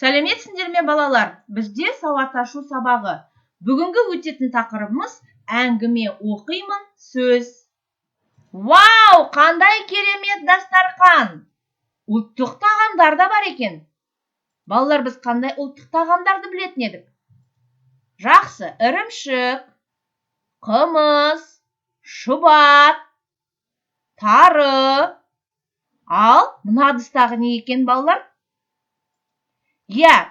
Сәлеметсіңдер ме балалар? Бізде сауат ашу сабағы. Бүгінгі өтетін тақырыбымыз әңгіме оқимын сөз. Вау, қандай керемет дастархан! Ұлттық тағамдар да бар екен. Балалар, біз қандай ұлттық тағамдарды білетін едік? Жақсы, ірімшік, қымыз, шұбат, тары. Ал мына ыдыстағы не екен, балалар?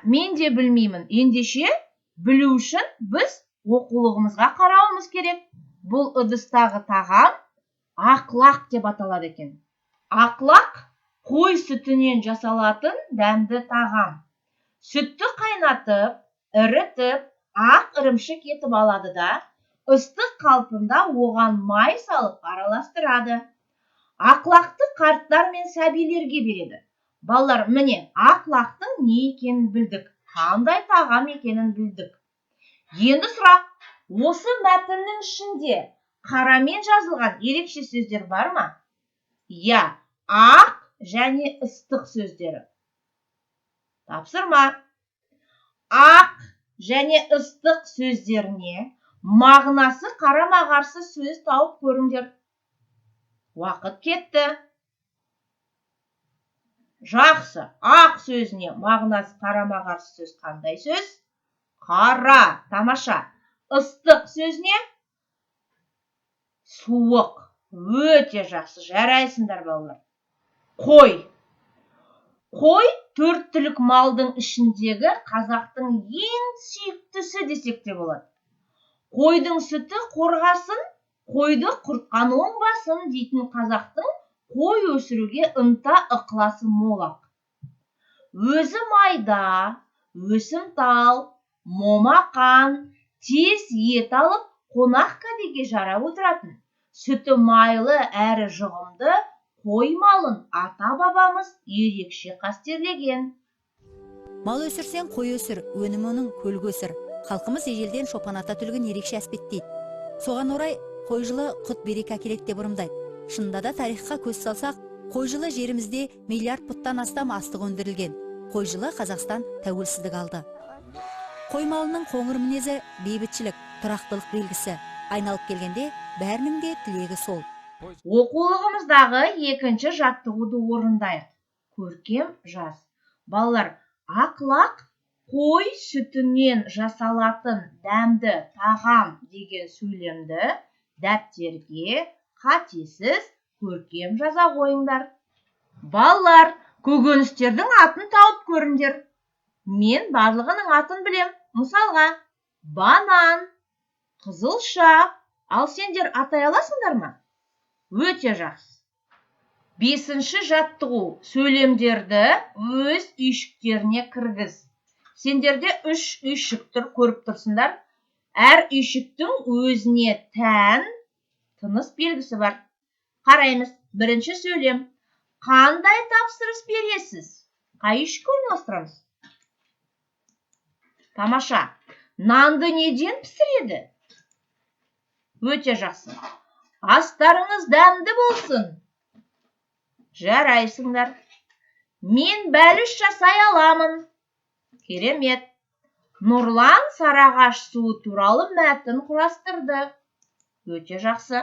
Мен де білмеймін. Ендеше білу үшін біз оқулығымызға қарауымыз керек. Бұл ыдыстағы тағам ақлақ деп аталады екен. Ақлақ қой сүтінен жасалатын дәмді тағам. Сүтті қайнатып, ірітіп, ақ ірімшік етіп алады да, ыстық қалпында оған май салып араластырады. Ақлақты қарттар мен сәбилерге береді. Балалар, міне, ақлақтың не екенін білдік, қандай тағам екенін білдік. Енді сұрақ, осы мәтіннің ішінде қарамен жазылған ерекше сөздер бар ма? Ақ және ыстық сөздері. Тапсырма. Ақ және ыстық сөздеріне мағынасы қарама-қарсы сөз тауып көріңдер. Уақыт кетті. Жақсы, ақ сөзіне мағынасы қарама-қарсы сөз қандай сөз? Қара, тамаша. Ыстық сөзіне суық. Өте жақсы, жарайсыңдар балалар. Қой. Қой төрт түлік малдың ішіндегі қазақтың ең сүйіктісі десек те болады. Қойдың сүті қорғасын, қойды құртқан оңбасын дейтін қазақтың қой өсіруге ынта ықыласы мол-ақ. Өзі майда, өсімтал, момақан, тез ет алып, қонақ кәдеге жарап отыратын, сүті майлы әрі жұғымды қой малын ата-бабамыз ерекше қастерлеген. Мал өсірсең, қой өсір, өнім оның көлге өсір. Халқымыз ежелден шопан ата түлігін ерекше әспеттейді. Соған орай қой жылы құт береке әкеледі деп ырымдайды. Шынында да тарихқа көз салсақ, қой жылы жерімізде миллиард пұттан астам астық өндірілген. Қой жылы Қазақстан тәуелсіздік алды. Қой малының қоңыр мінезі бейбітшілік, тұрақтылық белгісі. Айналып келгенде бәрінің де тілегі сол. Оқулығымыздағы екінші жаттығуды орындайық. Көркем жаз. Балалар, ақлақ қой сүтінен жасалатын дәмді тағам деген сөйлемді дәптерге қатесіз көркем жаза қойыңдар. Балалар, көкөністердің атын тауып көріңдер. Мен барлығының атын білем. Мысалға, банан, қызылша. Ал сендер атай аласыңдар ма? Өте жақсы. 5-ші жаттығу. Сөйлемдерді өз үйшіктеріне кіргіз. Сендерде 3 үйшік көріп тұрсыңдар. Әр үйшіктің өзіне тән тыныс белгісі бар. Қараймыз. Бірінші сөйлем. Қандай тапсырыс бересіз? Қай үйшікке орналастырамыз? Тамаша. Нанды неден пісіреді? Өте жақсы. Астарыңыз дәмді болсын. Жарайсыңдар. Мен бәліш жасай аламын. Керемет. Нұрлан сарағаш суы туралы мәтін құрастырды. Өте жақсы.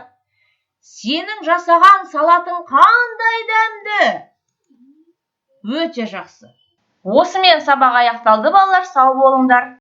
Сенің жасаған салатың қандай дәмді? Өте жақсы. Осымен сабақ аяқталды балалар, сау болыңдар.